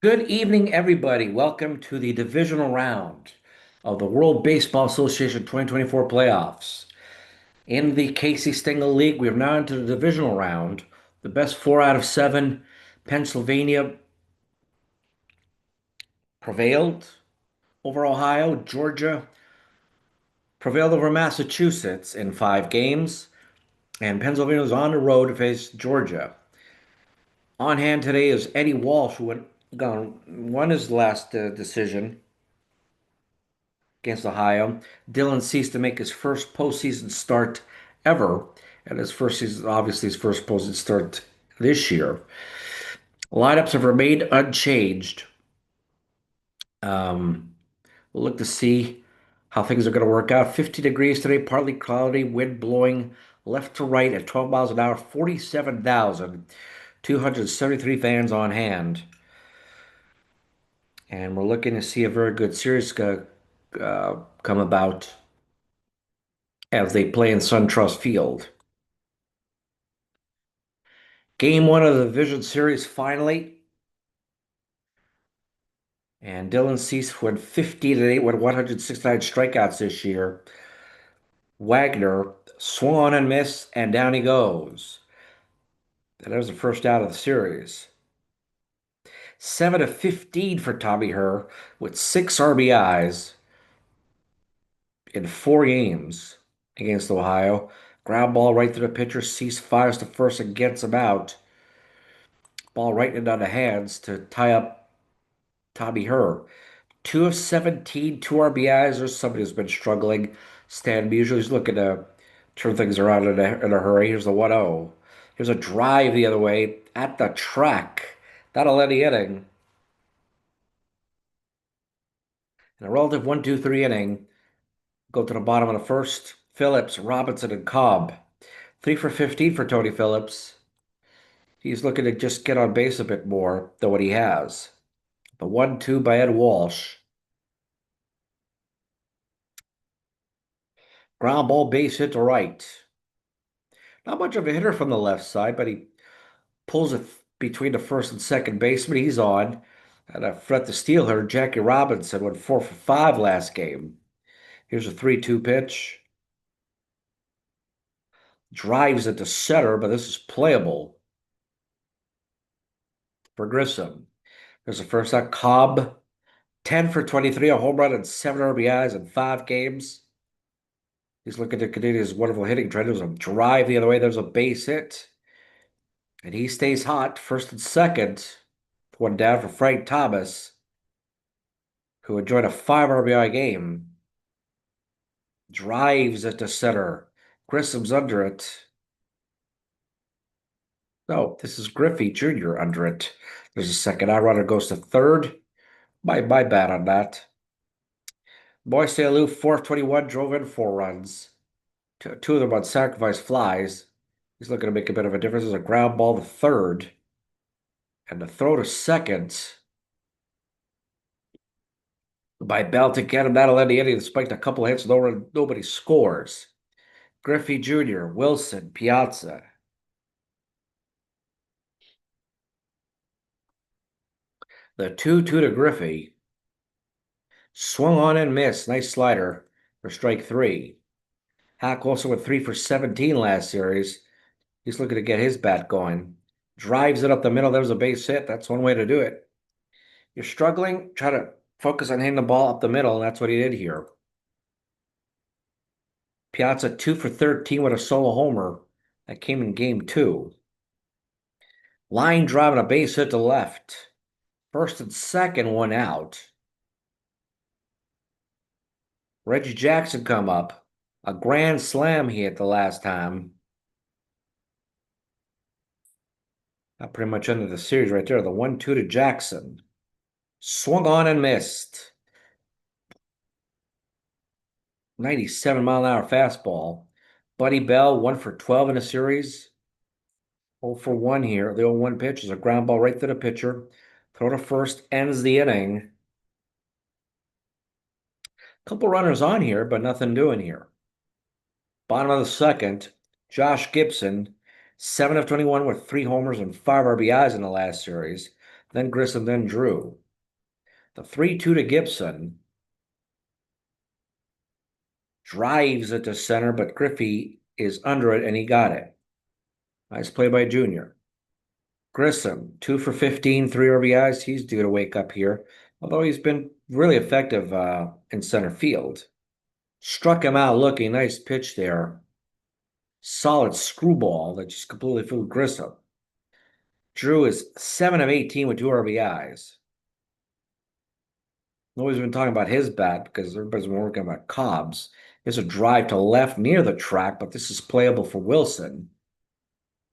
Good evening, everybody. Welcome to the divisional round of the World Baseball Association 2024 playoffs. In the Casey Stengel League, we are now into the divisional round. The best four out of seven, Pennsylvania prevailed over Ohio. Georgia prevailed over Massachusetts in 5 games, and Pennsylvania was on the road to face Georgia. On hand today is Eddie Walsh, who won his last decision against Ohio. Dylan ceased to make his first postseason start ever, and his first season, obviously his first postseason start this year. Lineups have remained unchanged. Um, we'll look to see how things are going to work out. 50 degrees today, partly cloudy, wind blowing left to right at 12 miles an hour, 47,273 fans on hand. And we're looking to see a very good series come about as they play in SunTrust Field. Game one of the Division Series finally. And Dylan Cease went 15-8 with 169 strikeouts this year. Wagner swung on and missed, and down he goes. And that was the first out of the series. 7 of 15 for Tommy Herr with 6 RBIs in 4 games against Ohio. Ground ball right to the pitcher. Cease fires to first and gets him out. Ball right into the hands to tie up Tommy Herr. 2 of 17, 2 RBIs. There's somebody who's been struggling. Stan Musial's looking to turn things around in a hurry. Here's the 1-0. Here's a drive the other way at the track. That'll end the inning. In a relative 1-2-3 inning, go to the bottom of the first. Phillips, Robinson, and Cobb. 3 for 15 for Tony Phillips. He's looking to just get on base a bit more than what he has. The 1-2 by Ed Walsh. Ground ball base hit to right. Not much of a hitter from the left side, but he pulls it between the first and second baseman. He's on. And a threat to steal her, Jackie Robinson went 4 for 5 last game. Here's a 3-2 pitch. Drives it to center, but this is playable for Grissom. There's the first out. Cobb, 10 for 23, a home run and 7 RBIs in 5 games. He's looking to continue his wonderful hitting trend. There's a drive the other way. There's a base hit. And he stays hot, first and second. One down for Frank Thomas, who enjoyed a 5 RBI game. Drives it to center. Grissom's under it. No, this is Griffey Jr. under it. There's a second out. Runner goes to third. My bad on that. Moise Alou, 421, drove in 4 runs. Two of them on sacrifice flies. He's looking to make a bit of a difference. There's a ground ball to third. And the throw to second by Bell to get him. That'll end the inning despite a couple of hits. Nobody scores. Griffey Jr., Wilson, Piazza. The 2-2 to Griffey. Swung on and missed. Nice slider for strike three. Hack also went 3 for 17 last series. He's looking to get his bat going. Drives it up the middle. There's a base hit. That's one way to do it. You're struggling, try to focus on hitting the ball up the middle, and that's what he did here. Piazza 2 for 13 with a solo homer. That came in game two. Line drive and a base hit to left. First and second, one out. Reggie Jackson come up. A grand slam he hit the last time. That pretty much ended the series right there. The 1-2 to Jackson. Swung on and missed. 97-mile-an-hour fastball. Buddy Bell, 1 for 12 in a series. 0 for 1 here. The 0-1 pitch is a ground ball right to the pitcher. Throw to first, ends the inning. Couple runners on here, but nothing doing here. Bottom of the second, Josh Gibson, 7 of 21 with 3 homers and 5 RBIs in the last series. then Grissom, then Drew. The 3-2 to Gibson. Drives it to center, but Griffey is under it, and he got it. Nice play by Junior. Grissom, 2 for 15, 3 RBIs. He's due to wake up here, although he's been really effective in center field. Struck him out looking. Nice pitch there. Solid screwball that just completely fooled Grissom. Drew is 7 of 18 with 2 RBIs. Nobody's been talking about his bat because everybody's been working about Cobb's. There's a drive to left near the track, but this is playable for Wilson.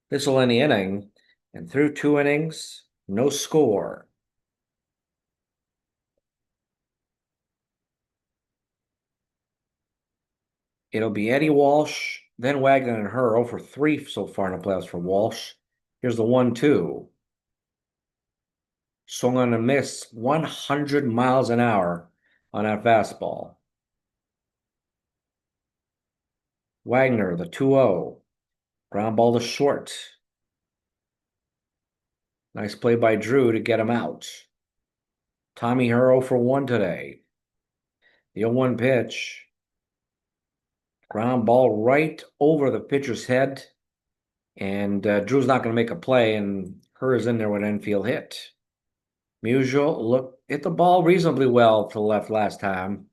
This will end the inning, and through 2 innings, no score. It'll be Eddie Walsh, then Wagner and her 0 for 3 so far in the playoffs for Walsh. Here's the 1-2. Swung on a miss, 100 miles an hour on that fastball. Wagner, the 2-0. Ground ball to short. Nice play by Drew to get him out. Tommy Hero for 1 today. The 0-1 pitch. Ground ball right over the pitcher's head. And Drew's not going to make a play, and Her is in there with an infield hit. Musial hit the ball reasonably well to the left last time.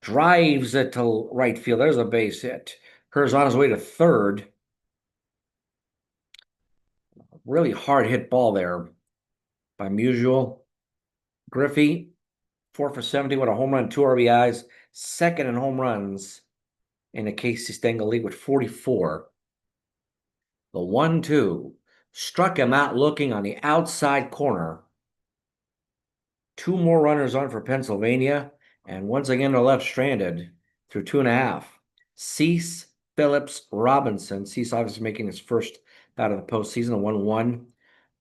Drives it to right field. There's a base hit. Her's on his way to third. Really hard hit ball there by Musial. Griffey, 4 for 70 with a home run, 2 RBIs, second in home runs in the Casey Stengel League with 44. The 1-2 struck him out looking on the outside corner. 2 more runners on for Pennsylvania, and once again they're left stranded through 2.5. Cease, Phillips, Robinson. Cease obviously making his first out of the postseason, a 1-1.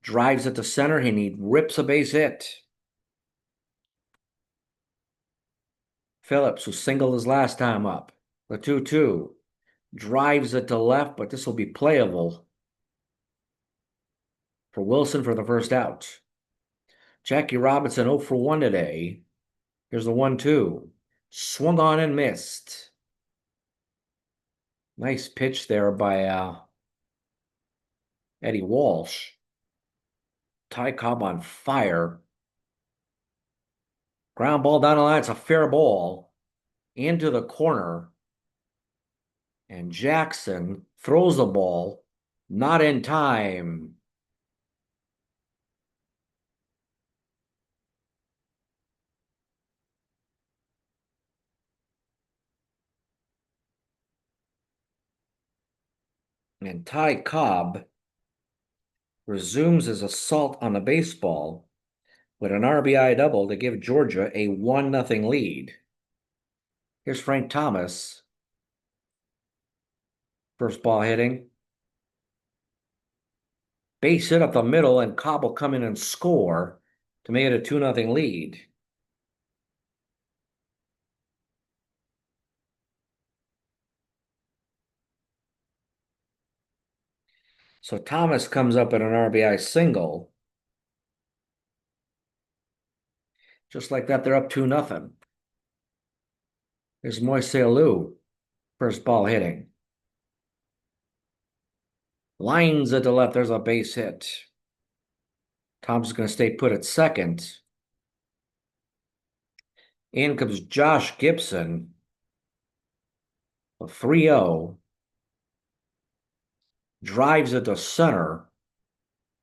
Drives it to center, and he rips a base hit. Phillips, who singled his last time up. The 2-2. Drives it to left, but this will be playable for Wilson for the first out. Jackie Robinson 0 for 1 today. Here's the 1-2. Swung on and missed. Nice pitch there by Eddie Walsh. Ty Cobb on fire. Ground ball down the line. It's a fair ball into the corner. And Jackson throws the ball. Not in time. And Ty Cobb resumes his assault on the baseball with an RBI double to give Georgia a 1-0 lead. Here's Frank Thomas. First ball hitting. Base hit up the middle, and Cobb will come in and score to make it a 2-0 lead. So Thomas comes up at an RBI single. Just like that, they're up 2-0. There's Moise Alou, first ball hitting. Lines it to left. There's a base hit. Thomas is going to stay put at second. In comes Josh Gibson. A 3-0. Drives it to center,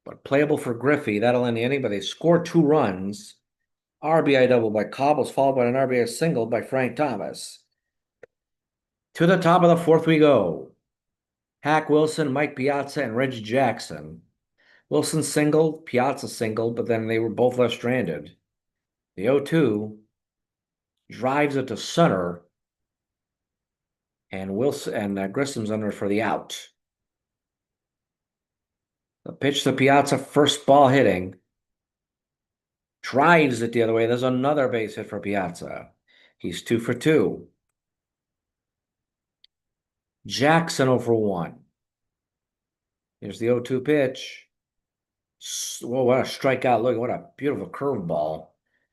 but playable for Griffey. That'll end the inning, but they score 2 runs. RBI double by Cobb was followed by an RBI single by Frank Thomas. To the top of the 4th we go. Hack Wilson, Mike Piazza, and Reggie Jackson. Wilson singled, Piazza singled, but then they were both left stranded. The 0-2 drives it to center, and Wilson and Grissom's under for the out. The pitch to Piazza, first ball hitting. Drives it the other way. There's another base hit for Piazza. He's 2 for 2. Jackson 0 for 1. Here's the 0-2 pitch. Whoa, what a strikeout. Look, what a beautiful curveball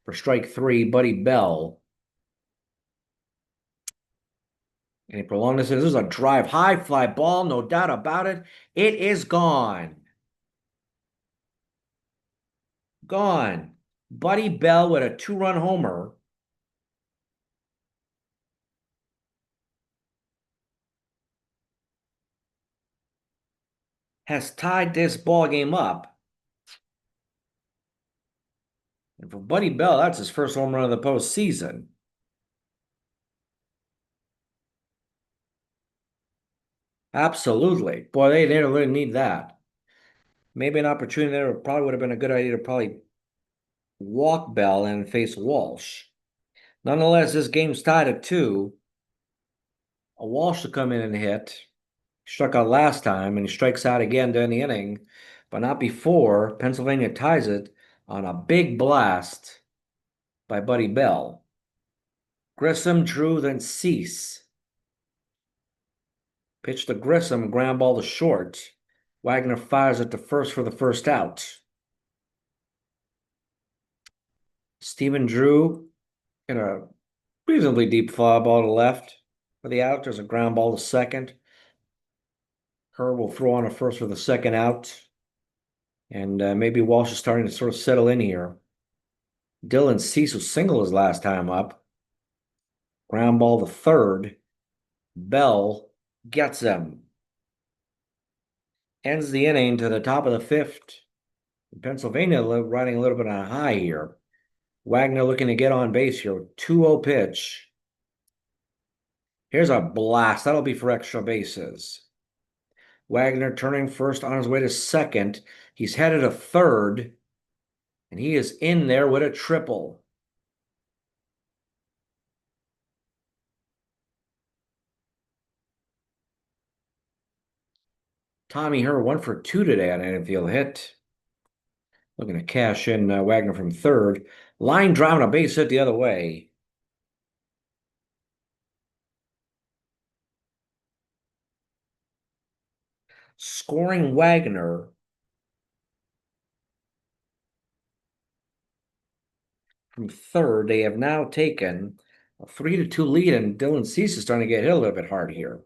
for strike three, Buddy Bell. And he prolonged this. This is a drive high fly ball, no doubt about it. It is gone. Gone. Buddy Bell with a two-run homer has tied this ball game up. And for Buddy Bell, that's his first home run of the postseason. Absolutely. Boy, they really need that. Maybe an opportunity there probably would have been a good idea to probably walk Bell and face Walsh. Nonetheless, this game's tied at two. A Walsh to come in and hit. Struck out last time, and he strikes out again during the inning, but not before Pennsylvania ties it on a big blast by Buddy Bell. Grissom, Drew, then Cease. Pitch to Grissom, ground ball to short. Wagner fires it to first for the first out. Stephen Drew in a reasonably deep fly ball to left for the out. There's a ground ball to second. Kerr will throw on a first for the second out. And maybe Walsh is starting to sort of settle in here. Dylan Cease was single his last time up. Ground ball to third. Bell gets him. Ends the inning to the top of the fifth. Pennsylvania riding a little bit on a high here. Wagner looking to get on base here. 2-0 pitch. Here's a blast. That'll be for extra bases. Wagner turning first on his way to second. He's headed to third. And he is in there with a triple. Tommy Herr 1 for 2 today on an infield hit. Looking to cash in Wagner from third. Line driving a base hit the other way. Scoring Wagner from third. They have now taken a 3-2 lead, and Dylan Cease is starting to get hit a little bit hard here.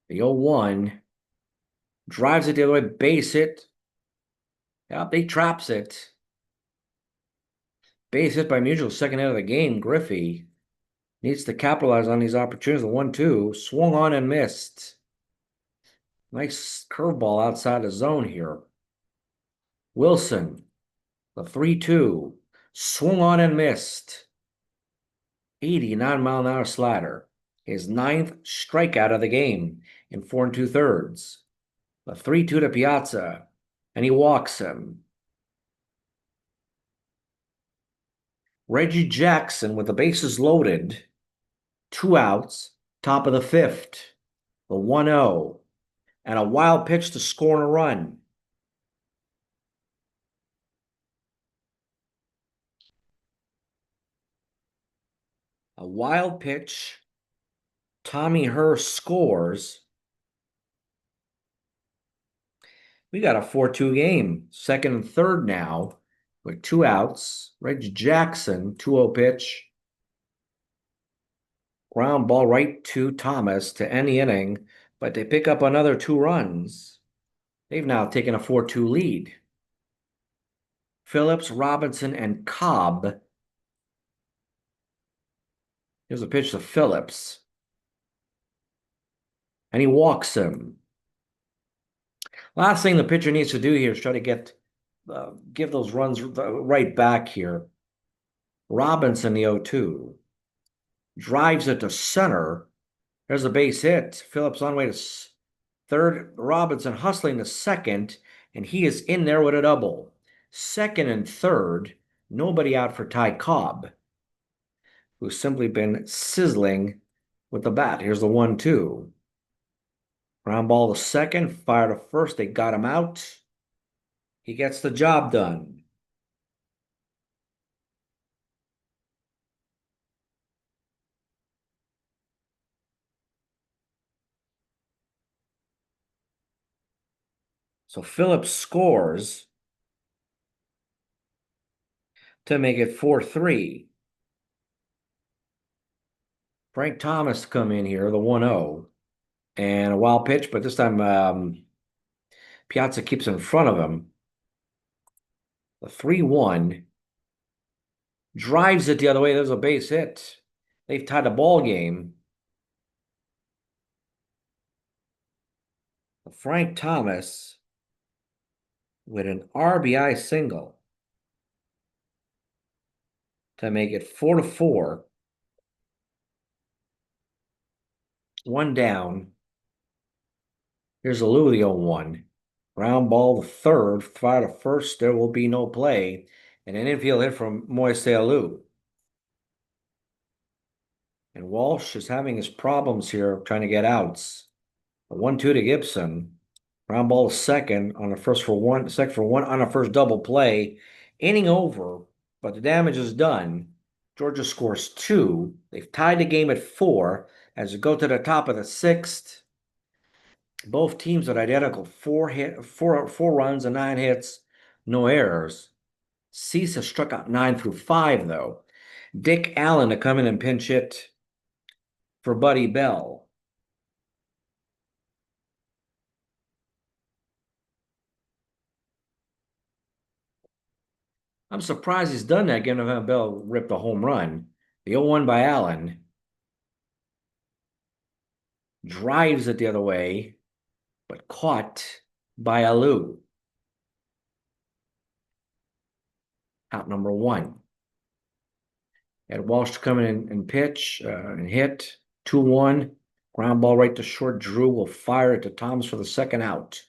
The 0-1 drives it the other way, base hit. Yep, he traps it. Base hit by Mutual, second hit of the game. Griffey needs to capitalize on these opportunities. The 1-2 swung on and missed. Nice curveball outside the zone here. Wilson, the 3-2 swung on and missed. 89-mile-an-hour slider. His ninth strikeout of the game in 4 2/3. The 3-2 to Piazza, and he walks him. Reggie Jackson with the bases loaded. 2 outs, top of the fifth. The 1-0, and a wild pitch to score a run. A wild pitch. Tommy Herr scores. We got a 4-2 game. Second and third now with 2 outs. Reggie Jackson, 2-0 pitch. Ground ball right to Thomas to end the inning, but they pick up another 2 runs. They've now taken a 4-2 lead. Phillips, Robinson, and Cobb. Here's a pitch to Phillips. And he walks him. Last thing the pitcher needs to do here is try to give those runs right back here. Robinson, the 0-2. Drives it to center. There's a base hit. Phillips on way to third. Robinson hustling to second, and he is in there with a double. Second and third, nobody out for Ty Cobb, who's simply been sizzling with the bat. Here's the 1-2. Ground ball to second, fire to first. They got him out. He gets the job done. So Phillips scores to make it 4-3. Frank Thomas come in here, the 1-0, and a wild pitch, but this time Piazza keeps in front of him. The 3-1 drives it the other way. There's a base hit. They've tied the ball game. Frank Thomas with an RBI single to make it 4-4. One down. Here's a Lou, the 0-1. Ground ball the third, fire to first. There will be no play. And an infield hit from Moise Alou. And Walsh is having his problems here trying to get outs. A 1-2 to Gibson. Ground ball to second on the first for one, second for one on the first double play. Inning over, but the damage is done. Georgia scores 2. They've tied the game at 4 as we go to the top of the 6th. Both teams are identical. Four runs and 9 hits, no errors. Cease has struck out 9 through 5, though. Dick Allen to come in and pinch hit for Buddy Bell. I'm surprised he's done that, given that Bell ripped a home run. The 0-1 by Allen. Drives it the other way, but caught by Alou. Out number 1. Had Walsh to come in and pitch and hit. 2-1. Ground ball right to short. Drew will fire it to Thomas for the second out.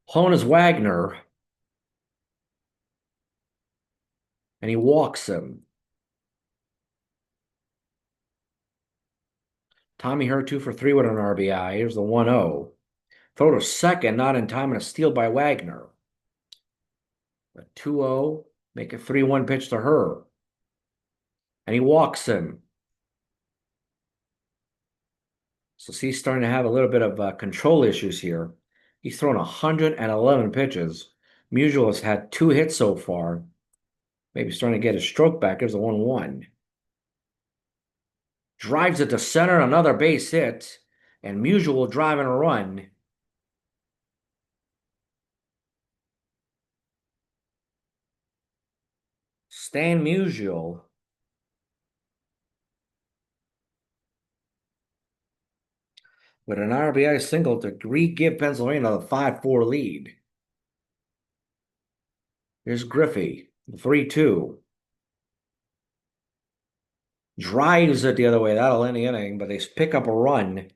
Hone is Wagner. And he walks him. Tommy Hurt 2 for 3 with an RBI. Here's the 1-0. Throw to second, not in time, and a steal by Wagner. A 2-0, make a 3-1 pitch to her. And he walks him. So he's starting to have a little bit of control issues here. He's thrown 111 pitches. Musial has had 2 hits so far. Maybe starting to get his stroke back. There's a 1-1. Drives it to center, another base hit. And Musial driving a run. Stan Musial with an RBI single to re-give Pennsylvania the 5-4 lead. Here's Griffey, 3-2. Drives it the other way. That'll end the inning, but they pick up a run.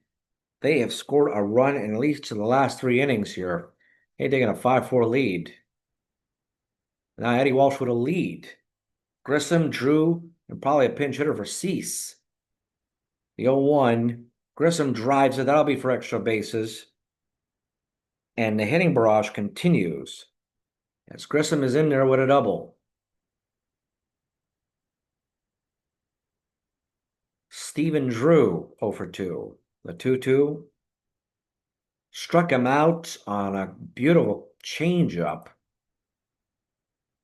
They have scored a run in at least to the last 3 innings here. They're taking a 5-4 lead. Now Eddie Walsh with a lead. Grissom, Drew, and probably a pinch hitter for Cease. The 0-1. Grissom drives it. That'll be for extra bases. And the hitting barrage continues as Grissom is in there with a double. Stephen Drew 0 for 2. The 2-2 struck him out on a beautiful changeup.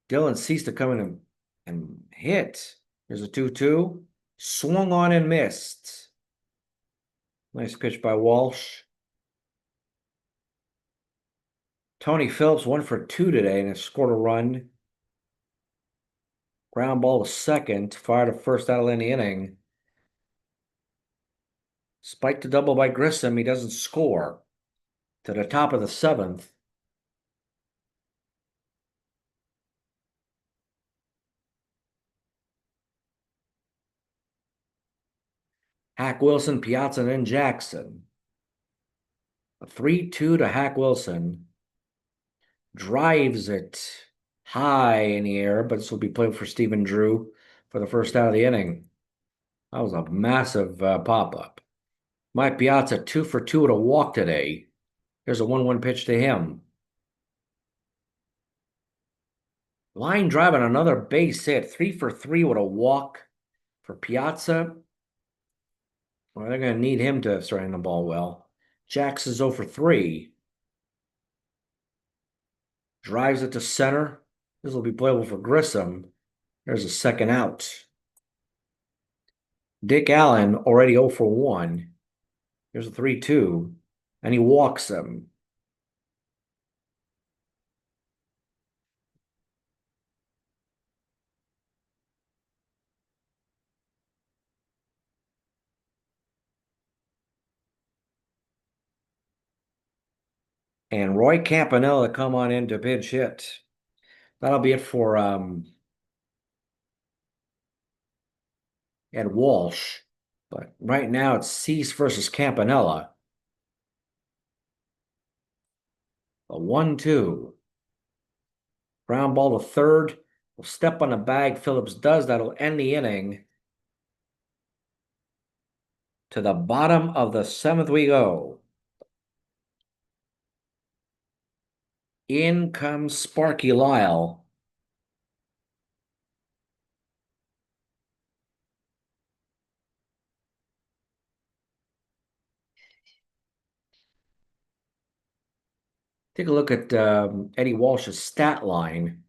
Dylan Cease to come in and hit. Here's a 2-2. Swung on and missed. Nice pitch by Walsh. Tony Phillips 1 for 2 today and has scored a run. Ground ball to second. Fire to first out of the inning. Spiked to double by Grissom. He doesn't score. To the top of the 7th. Hack Wilson, Piazza, and then Jackson. A 3-2 to Hack Wilson. Drives it high in the air, but this will be played for Stephen Drew for the first out of the inning. That was a massive pop-up. Mike Piazza 2 for 2 with a walk today. Here's a 1-1 pitch to him. Line drive on another base hit. 3 for 3 with a walk for Piazza. Well, they're going to need him to start hitting the ball well. Jackson's 0 for 3. Drives it to center. This will be playable for Grissom. There's a second out. Dick Allen already 0 for 1. Here's a 3-2. And he walks him. And Roy Campanella come on in to pinch hit. That'll be it for Ed Walsh. But right now it's Cease versus Campanella. A 1-2. Ground ball to third. Will step on the bag. Phillips does. That'll end the inning. To the bottom of the seventh we go. In comes Sparky Lyle. Take a look at Eddie Walsh's stat line.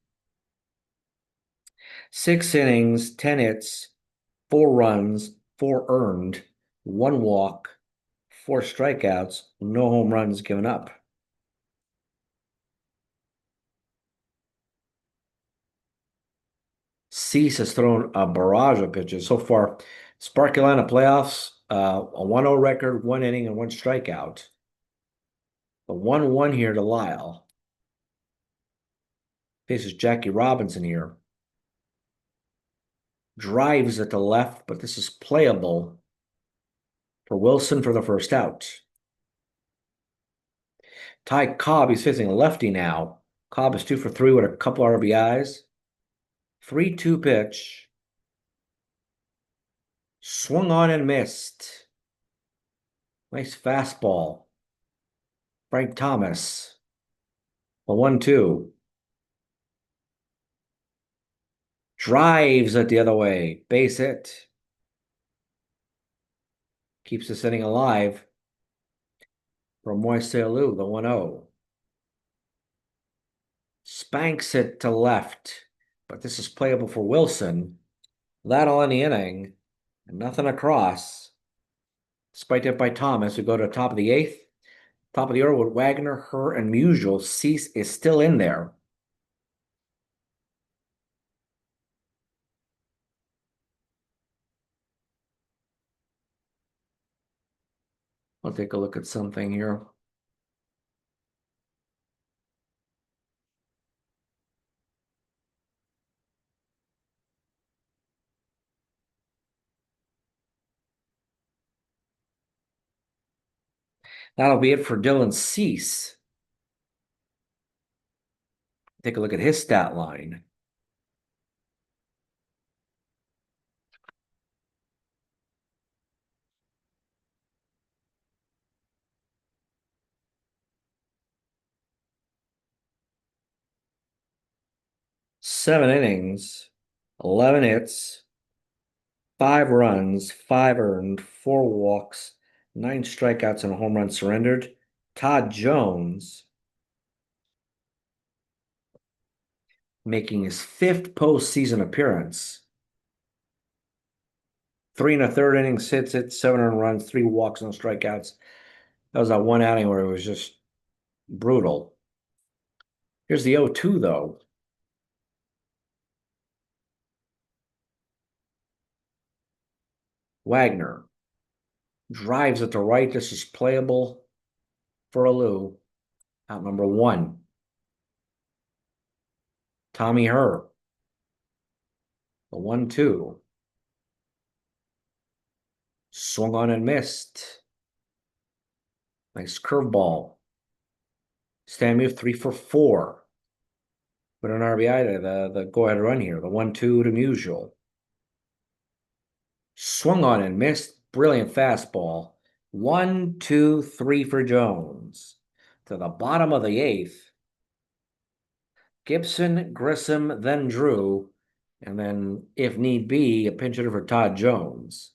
6 innings, 10 hits, 4 runs, 4 earned, 1 walk, 4 strikeouts, no home runs given up. Cease has thrown a barrage of pitches. So far, Sparky Line of playoffs, a 1-0 record, 1 inning, and 1 strikeout. The 1-1 here to Lyle. Faces Jackie Robinson here. Drives at the left, but this is playable for Wilson for the first out. Ty Cobb, he's facing a lefty now. Cobb is 2 for 3 with a couple RBIs. 3-2 pitch. Swung on and missed. Nice fastball. Frank Thomas. A 1-2. Drives it the other way. Base hit. Keeps this inning alive. From Moiseolu, the 1-0. Spanks it to left. But this is playable for Wilson. That'll end the inning. And nothing across. Spiked it by Thomas. We go to the top of the 8th. Top of the order with Wagner, Herr, and Musial. Cease is still in there. I'll take a look at something here. That'll be it for Dylan Cease. Take a look at his stat line. Seven innings, 11 hits, 5 runs, 5 earned, 4 walks, 9 strikeouts, and a home run surrendered. Todd Jones making his 5th postseason appearance. 3 1/3 innings, hits it, 7 earned runs, 3 walks, no strikeouts. That was that one outing where it was just brutal. Here's the 0-2, though. Wagner drives it to right. This is playable for Alou. Out number 1. Tommy Herr. The 1-2. Swung on and missed. Nice curveball. Stamu 3 for 4. Put an RBI to the go-ahead run here. The 1-2 to Musial. Swung on and missed. Brilliant fastball. 1, 2, 3 for Jones. To the bottom of the 8th. Gibson, Grissom, then Drew. And then, if need be, a pinch hitter for Todd Jones.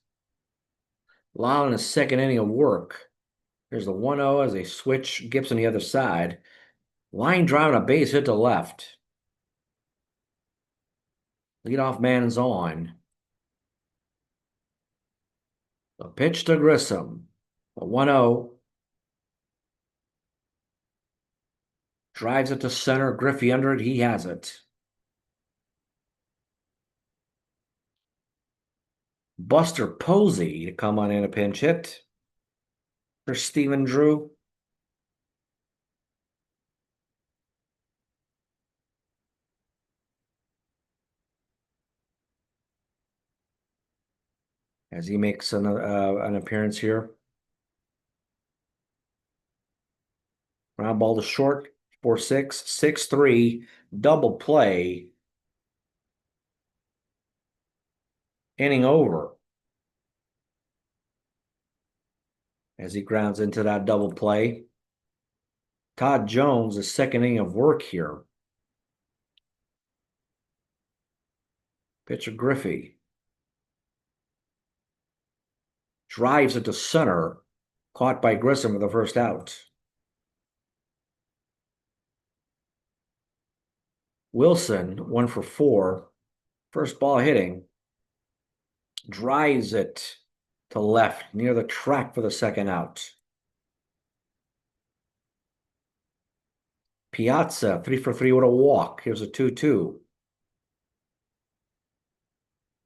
Lyle in his 2nd inning of work. Here's the 1-0 as they switch Gibson the other side. Line drive and a base hit to left. Leadoff man is on. A pitch to Grissom. The 1-0. Drives it to center. Griffey under it. He has it. Buster Posey to come on in a pinch hit for Stephen Drew. As he makes an appearance here. Ground ball to short, 4-6, 6-3, double play. Inning over. As he grounds into that double play. Todd Jones, the second inning of work here. Pitcher Griffey. Drives it to center. Caught by Grissom with the first out. Wilson, 1 for 4. First ball hitting. Drives it to left near the track for the second out. Piazza, 3 for 3 with a walk. Here's a 2-2.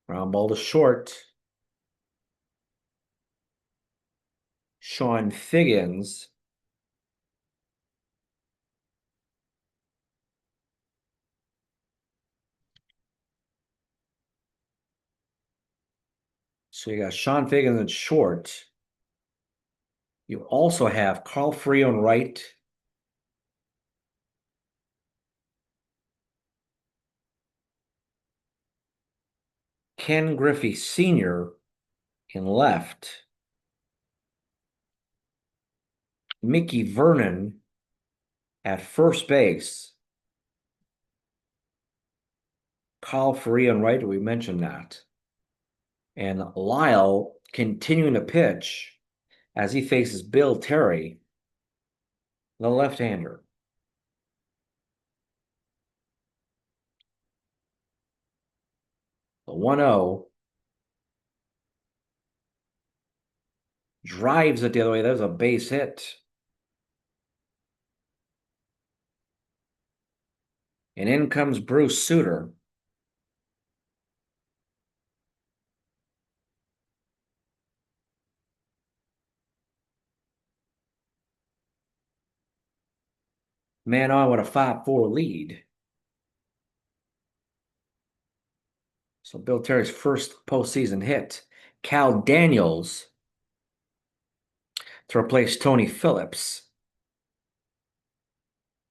Ground ball to short. Sean Figgins. So you got Sean Figgins at short. You also have Carl Frio in right. Ken Griffey Sr. in left. Mickey Vernon at first base. Carl Frio in right, we mentioned that. And Lyle continuing to pitch as he faces Bill Terry, the left-hander. The 1-0 drives it the other way. There's a base hit. And in comes Bruce Sutter. Man on with a 5-4 lead. So Bill Terry's first postseason hit. Cal Daniels to replace Tony Phillips.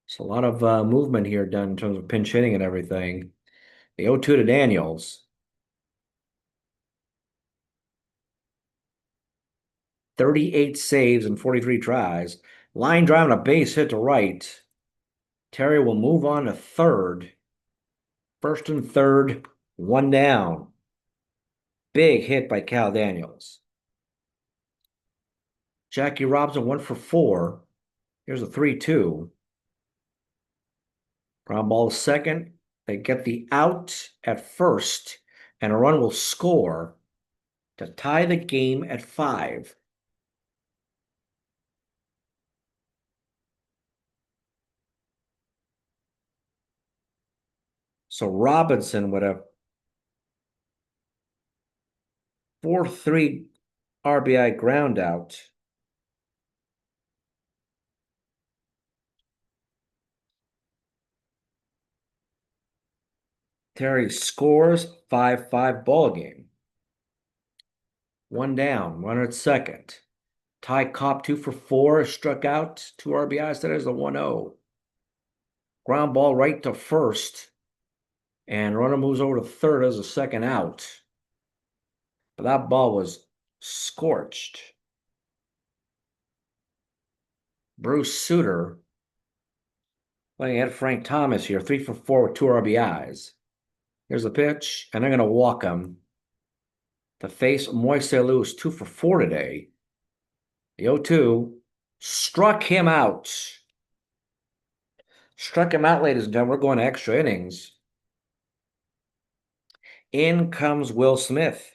So a lot of movement here done in terms of pinch hitting and everything. The 0-2 to Daniels. 38 saves and 43 tries. Line drive and a base hit to right. Terry will move on to third. First and third, 1 down. Big hit by Cal Daniels. Jackie Robinson, 1 for 4. Here's a 3-2. Ground ball to second. They get the out at first, and a run will score to tie the game at 5. So Robinson with a 4-3 RBI ground out. Terry scores, 5-5 ball game. 1 down, runner at second. Ty Cobb 2 for 4, struck out, 2 RBIs. That is a 1-0. Ground ball right to first, and runner moves over to third as a second out. But that ball was scorched. Bruce Sutter playing at Frank Thomas here, 3 for 4 with 2 RBIs. Here's the pitch, and they're going to walk him to face Moises Alou, 2 for 4 today. The 0-2. Struck him out. Struck him out, ladies and gentlemen. We're going to extra innings. In comes Will Smith.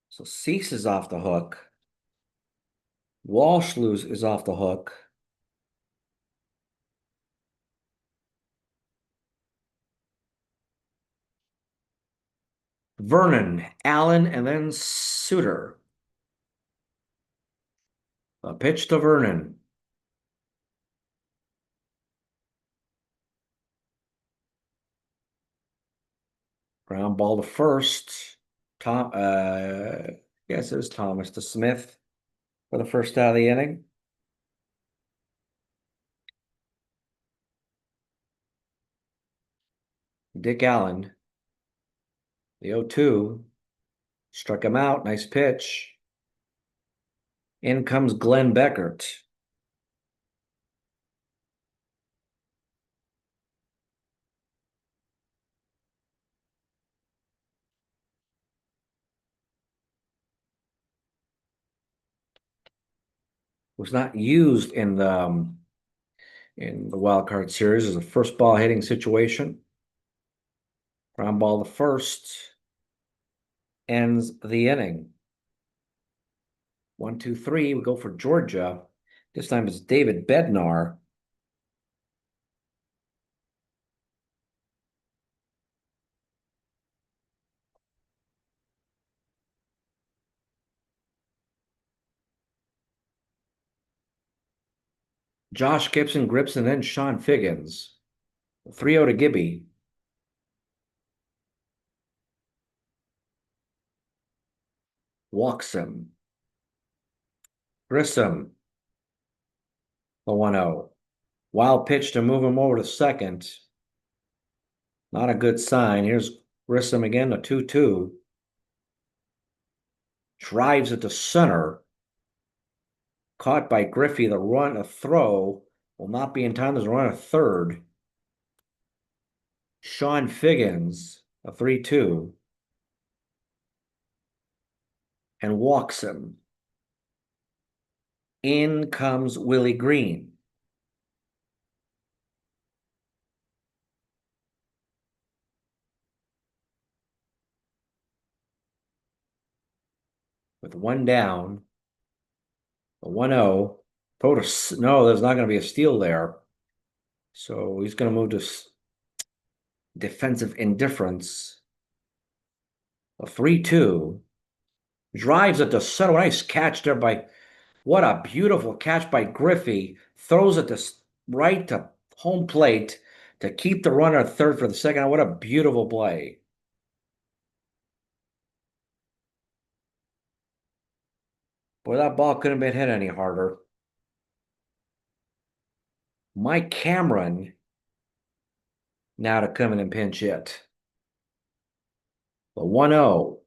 So Cease is off the hook. Walsh is off the hook. Vernon, Allen, and then Suter. A pitch to Vernon. Ground ball to first. Tom, yes, it was Thomas to Smith for the first out of the inning. Dick Allen, the 0-2, struck him out. Nice pitch. In comes Glenn Beckert. Was not used in the wild card series as a first ball hitting situation. Ground ball to first ends the inning. 1, 2, 3. We go for Georgia. This time it's David Bednar. Josh Gibson grips and then Sean Figgins. 3-0 to Gibby. Walks him. Grissom. The 1-0. Wild pitch to move him over to second. Not a good sign. Here's Grissom again, a 2-2. Drives it to center. Caught by Griffey. A throw will not be in time. There's a run at third. Sean Figgins, a 3-2. And walks him. In comes Willie Green. With one down, a 1-0. No, there's not going to be a steal there. So he's going to move to defensive indifference. A 3-2. Drives it to center. Nice catch there by, what a beautiful catch by Griffey. Throws it to right to home plate to keep the runner at third for the second. What a beautiful play. Boy, that ball couldn't have been hit any harder. Mike Cameron now to come in and pinch hit. The 1-0.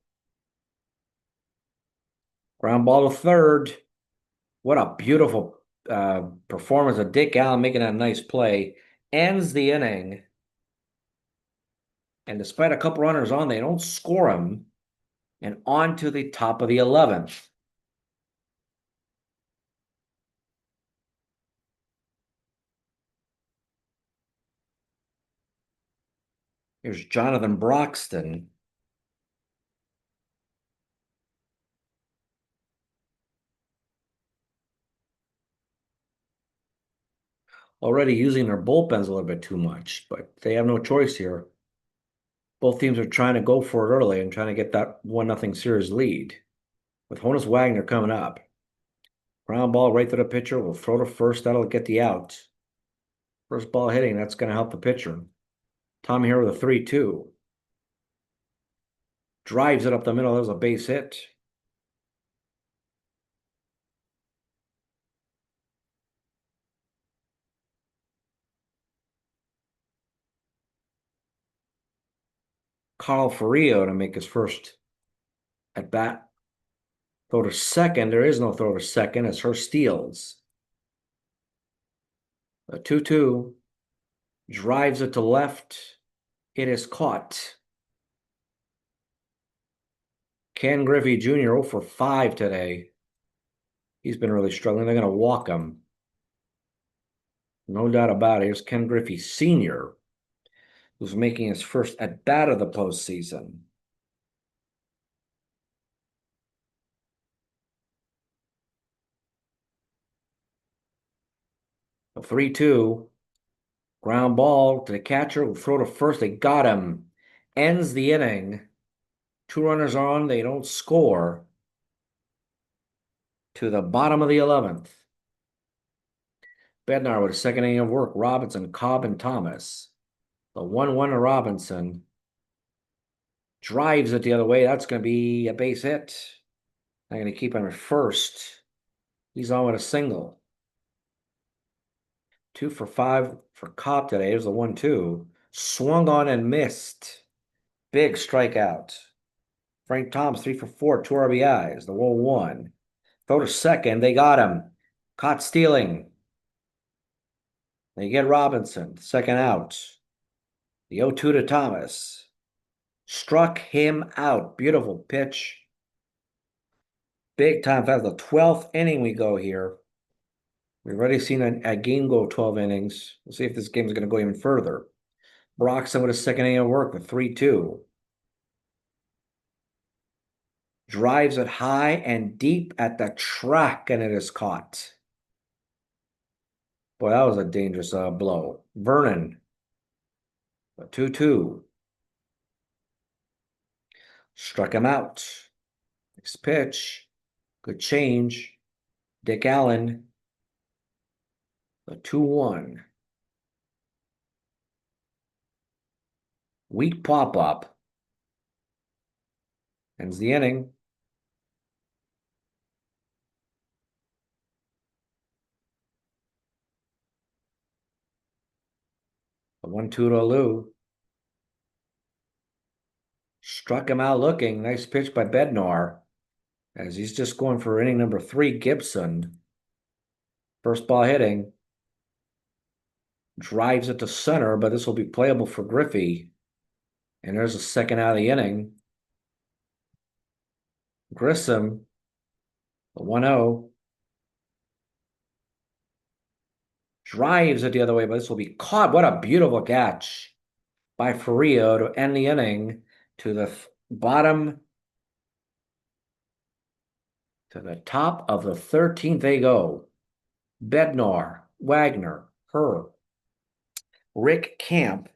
Ground ball to third. What a beautiful performance of Dick Allen making a nice play. Ends the inning. And despite a couple runners on, they don't score him. And on to the top of the 11th. Here's Jonathan Broxton. Already using their bullpens a little bit too much, but they have no choice here. Both teams are trying to go for it early and trying to get that 1-0 series lead. With Honus Wagner coming up. Ground ball right to the pitcher. We'll throw to first. That'll get the out. First ball hitting. That's going to help the pitcher. Tom here with a 3-2. Drives it up the middle. That was a base hit. Carl Ferrillo to make his first at bat. Throw to second. There is no throw to second. It's her steals. A 2-2. Drives it to left. It is caught. Ken Griffey Jr. 0 for 5 today. He's been really struggling. They're going to walk him. No doubt about it. Here's Ken Griffey Sr., who's making his first at bat of the postseason. A 3-2. Ground ball to the catcher. Will throw to first. They got him. Ends the inning. 2 runners on. They don't score. To the bottom of the 11th. Bednar with a second inning of work. Robinson, Cobb, and Thomas. The 1-1 to Robinson. Drives it the other way. That's going to be a base hit. I'm going to keep him at first. He's on with a single. 2 for 5 for Cobb today. Here's the 1-2. Swung on and missed. Big strikeout. Frank Thomas, 3 for 4, 2 RBIs. The 1-1. Throw to second. They got him. Caught stealing. They get Robinson. Second out. The 0-2 to Thomas. Struck him out. Beautiful pitch. Big time. That's the 12th inning we go here. We've already seen a game go 12 innings. We'll see if this game is going to go even further. Broxton with a second inning of work with 3-2. Drives it high and deep at the track, and it is caught. Boy, that was a dangerous blow. Vernon, a 2-2. Struck him out. Next pitch. Good change. Dick Allen, a 2-1. Weak pop-up. Ends the inning. The 1-2 to Lou. Struck him out looking. Nice pitch by Bednar. As he's just going for inning number 3, Gibson. First ball hitting. Drives it to center, but this will be playable for Griffey. And there's a second out of the inning. Grissom, the 1-0. Drives it the other way, but this will be caught. What a beautiful catch by Ferrillo to end the inning. To the bottom, to the top of the 13th they go. Bednar, Wagner, Herr, Rick Camp.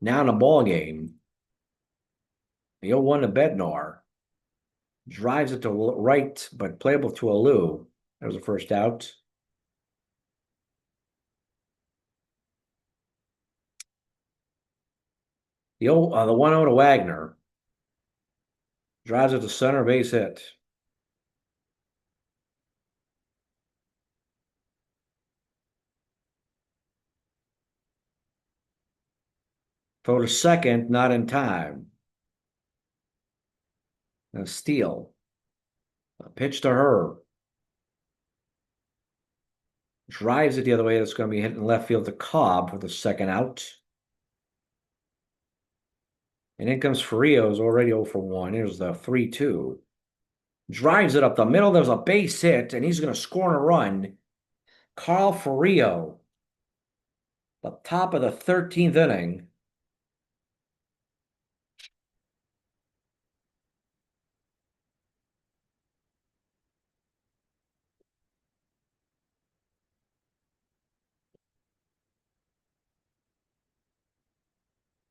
Now in a ball game. The 0-1 to Bednar. Drives it to right, but playable to Alou. That was the first out. The 1-0 to Wagner. Drives it to center, base hit. Throw to second, not in time. A steal. A pitch to her. Drives it the other way. That's going to be hit in left field to Cobb for the second out. And in comes Ferrillo, is already 0 for 1. Here's the 3-2. Drives it up the middle. There's a base hit, and he's going to score a run. Carl Ferrillo, the top of the 13th inning.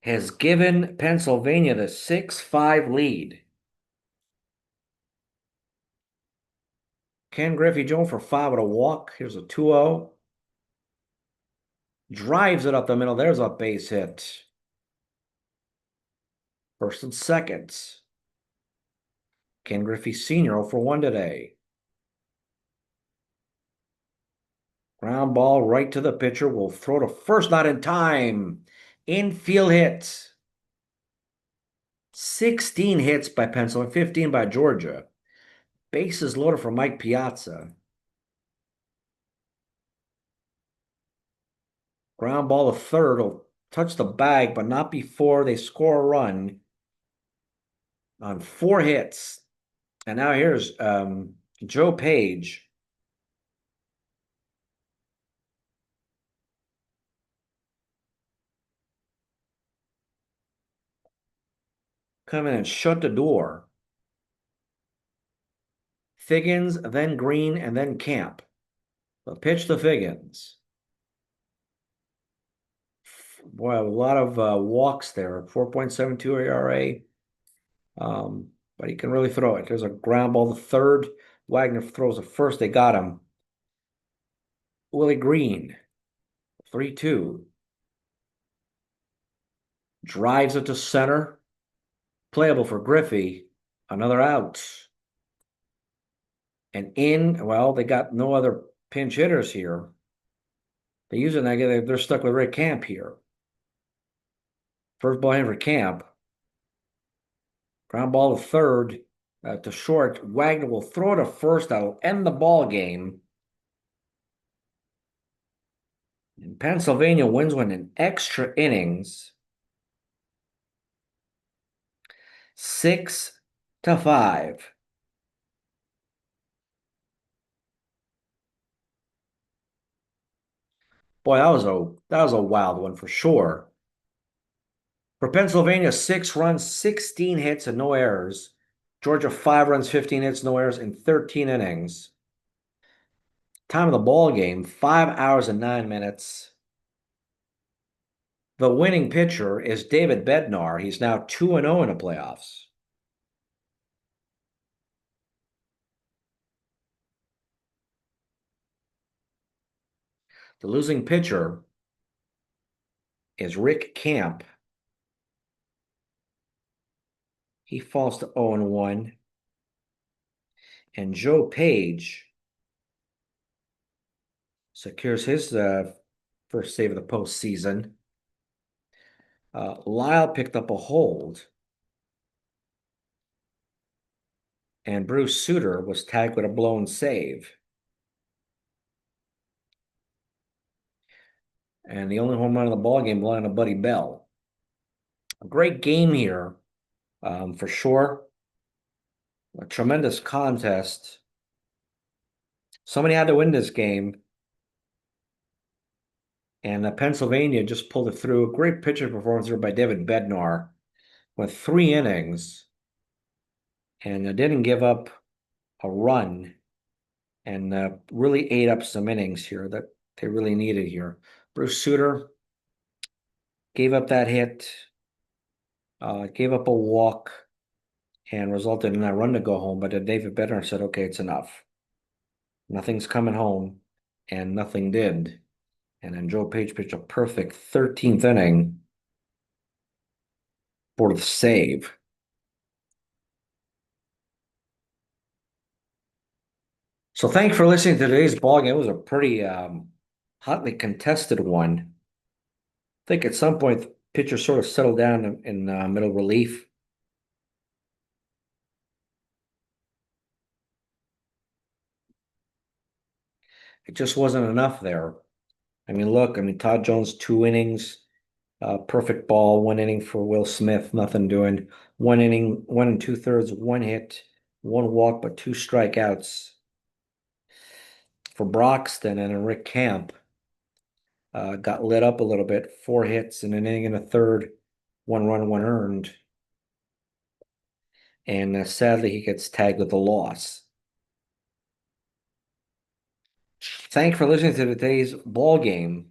Has given Pennsylvania the 6-5 lead. Ken Griffey Jones for 5 with a walk. Here's a 2-0. Drives it up the middle. There's a base hit. First and second. Ken Griffey Sr. 0 for 1 today. Ground ball right to the pitcher. Will throw to first, not in time. Infield hit. 16 hits by Pennsylvania, 15 by Georgia. Bases loaded for Mike Piazza. Ground ball to third will touch the bag, but not before they score a run on 4 hits. And now here's Joe Page. Come in and shut the door. Figgins, then Green, and then Camp. The pitch to Figgins. Boy, a lot of walks there. 4.72 ERA. But he can really throw it. There's a ground ball to third. Wagner throws a first. They got him. Willie Green, 3-2. Drives it to center. Playable for Griffey. Another out. And in, well, they got no other pinch hitters here. They use it, they're stuck with Rick Camp here. First ball in for Camp. Ground ball to third, to short. Wagner will throw to first. That'll end the ball game. And Pennsylvania wins one in extra innings. 6-5. Boy, that was a wild one for sure. For Pennsylvania, 6 runs, 16 hits, and no errors. Georgia, 5 runs, 15 hits, no errors in 13 innings. Time of the ball game, 5 hours and 9 minutes. The winning pitcher is David Bednar. He's now 2-0 in the playoffs. The losing pitcher is Rick Camp. He falls to 0-1. And Joe Page secures his first save of the postseason. Lyle picked up a hold. And Bruce Sutter was tagged with a blown save. And the only home run of the ball game belonged to Buddy Bell. A great game here, for sure. A tremendous contest. Somebody had to win this game. And Pennsylvania just pulled it through. A great pitcher performance here by David Bednar with 3 innings. And didn't give up a run. And really ate up some innings here that they really needed here. Bruce Sutter gave up that hit, gave up a walk, and resulted in a run to go home. But David Bednar said, okay, it's enough. Nothing's coming home, and nothing did. And then Joe Page pitched a perfect 13th inning for the save. So thanks for listening to today's ball game. It was a pretty hotly contested one. I think at some point the pitcher sort of settled down in middle relief. It just wasn't enough there. I mean, look, Todd Jones, 2 innings, perfect ball, 1 inning for Will Smith, nothing doing. 1 inning, 1 2/3, 1 hit, 1 walk, but 2 strikeouts for Broxton. And then Rick Camp got lit up a little bit, 4 hits in an inning and a third, 1 run, 1 earned. And sadly, he gets tagged with a loss. Thanks for listening to today's ball game.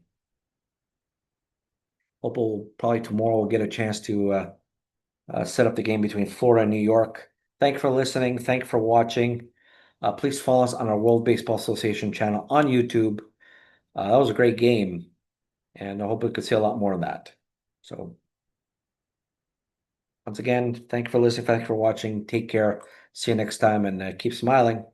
Hope probably tomorrow we'll get a chance to set up the game between Florida and New York. Thanks for listening. Thanks for watching. Please follow us on our World Baseball Association channel on YouTube. That was a great game, and I hope we could see a lot more of that. So, once again, thanks for listening. Thanks for watching. Take care. See you next time, and keep smiling.